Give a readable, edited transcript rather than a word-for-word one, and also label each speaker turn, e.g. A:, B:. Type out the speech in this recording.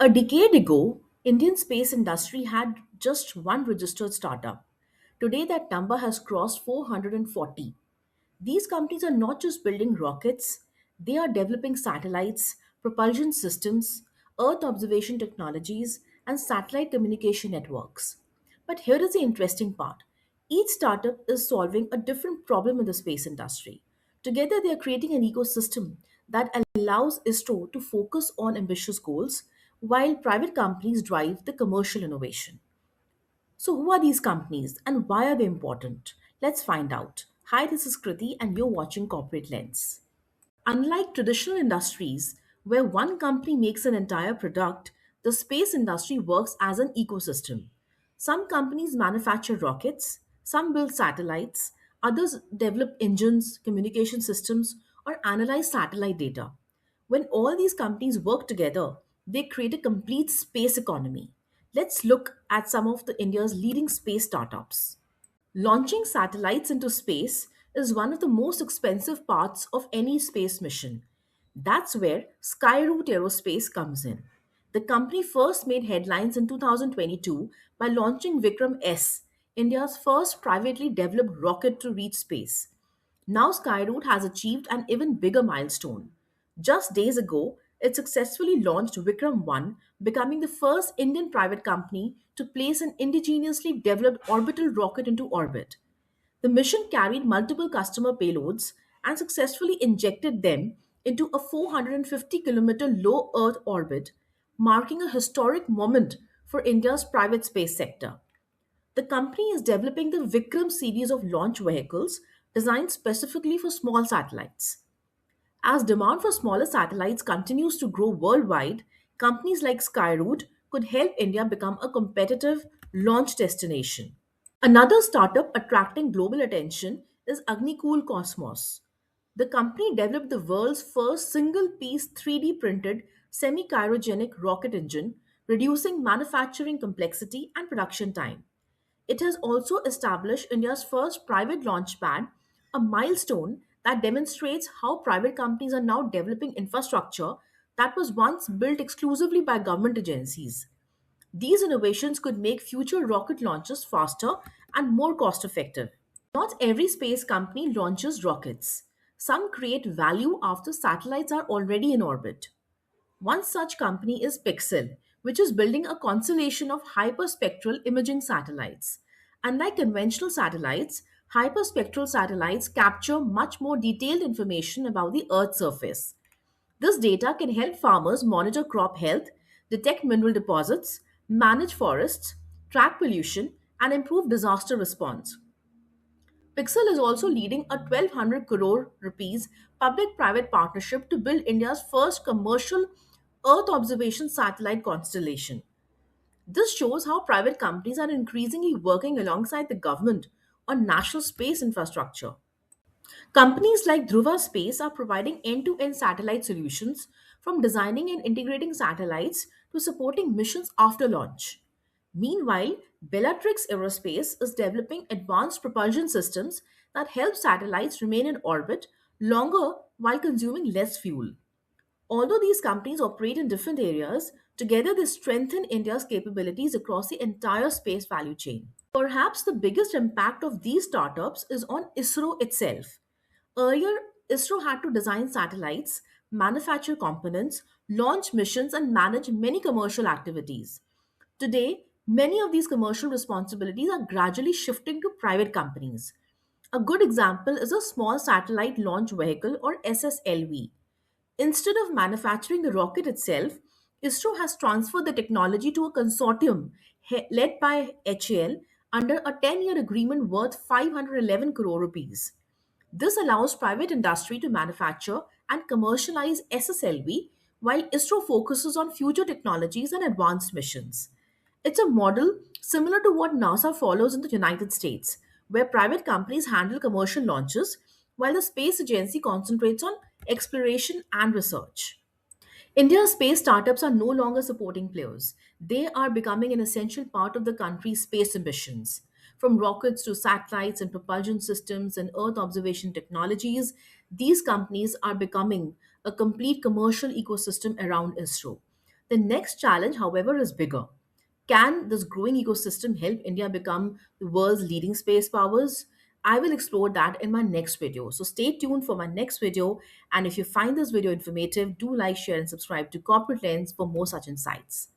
A: A decade ago, Indian space industry had just one registered startup. Today that number has crossed 440. These companies are not just building rockets, they are developing satellites, propulsion systems, Earth observation technologies, and satellite communication networks. But here is the interesting part: each startup is solving a different problem in the space industry. Together, they are creating an ecosystem that allows ISRO to focus on ambitious goals while private companies drive the commercial innovation. So, who are these companies and why are they important? Let's find out. Hi, this is Kriti, and you're watching Corporate Lens. Unlike traditional industries, where one company makes an entire product, the space industry works as an ecosystem. Some companies manufacture rockets, some build satellites, others develop engines, communication systems, or analyze satellite data. When all these companies work together, they create a complete space economy. Let's look at some of the India's leading space startups. Launching satellites into space is one of the most expensive parts of any space mission. That's where Skyroot Aerospace comes in. The company first made headlines in 2022 by launching Vikram S, India's first privately developed rocket to reach space. Now Skyroot has achieved an even bigger milestone. Just days ago, it successfully launched Vikram 1, becoming the first Indian private company to place an indigenously developed orbital rocket into orbit. The mission carried multiple customer payloads and successfully injected them into a 450-kilometer low Earth orbit, marking a historic moment for India's private space sector. The company is developing the Vikram series of launch vehicles designed specifically for small satellites. As demand for smaller satellites continues to grow worldwide, companies like Skyroot could help India become a competitive launch destination. Another startup attracting global attention is Agnikul Cosmos. The company developed the world's first single piece 3D printed semi cryogenic rocket engine, reducing manufacturing complexity and production time. It has also established India's first private launch pad, a milestone that demonstrates how private companies are now developing infrastructure that was once built exclusively by government agencies. These innovations could make future rocket launches faster and more cost effective. Not every space company launches rockets. Some create value after satellites are already in orbit. One such company is Pixxel, which is building a constellation of hyperspectral imaging satellites. Unlike conventional satellites, hyperspectral satellites capture much more detailed information about the Earth's surface. This data can help farmers monitor crop health, detect mineral deposits, manage forests, track pollution, and improve disaster response. Pixel is also leading a 1200 crore rupees public-private partnership to build India's first commercial Earth observation satellite constellation. This shows how private companies are increasingly working alongside the government on national space infrastructure. Companies like Dhruva Space are providing end to end satellite solutions, from designing and integrating satellites to supporting missions after launch. Meanwhile, Bellatrix Aerospace is developing advanced propulsion systems that help satellites remain in orbit longer while consuming less fuel. Although these companies operate in different areas, together they strengthen India's capabilities across the entire space value chain. Perhaps the biggest impact of these startups is on ISRO itself. Earlier, ISRO had to design satellites, manufacture components, launch missions, and manage many commercial activities. Today, many of these commercial responsibilities are gradually shifting to private companies. A good example is a small satellite launch vehicle, or SSLV. Instead of manufacturing the rocket itself, ISRO has transferred the technology to a consortium led by HAL under a 10-year agreement worth 511 crore rupees. This allows private industry to manufacture and commercialize SSLV while ISRO focuses on future technologies and advanced missions. It's a model similar to what NASA follows in the United States, where private companies handle commercial launches while the space agency concentrates on exploration and research. India's space startups are no longer supporting players. They are becoming an essential part of the country's space ambitions. From rockets to satellites and propulsion systems and Earth observation technologies, these companies are becoming a complete commercial ecosystem around ISRO. The next challenge, however, is bigger. Can this growing ecosystem help India become the world's leading space powers? I will explore that in my next video. So stay tuned for my next video. And if you find this video informative, do like, share, and subscribe to Corporate Lens for more such insights.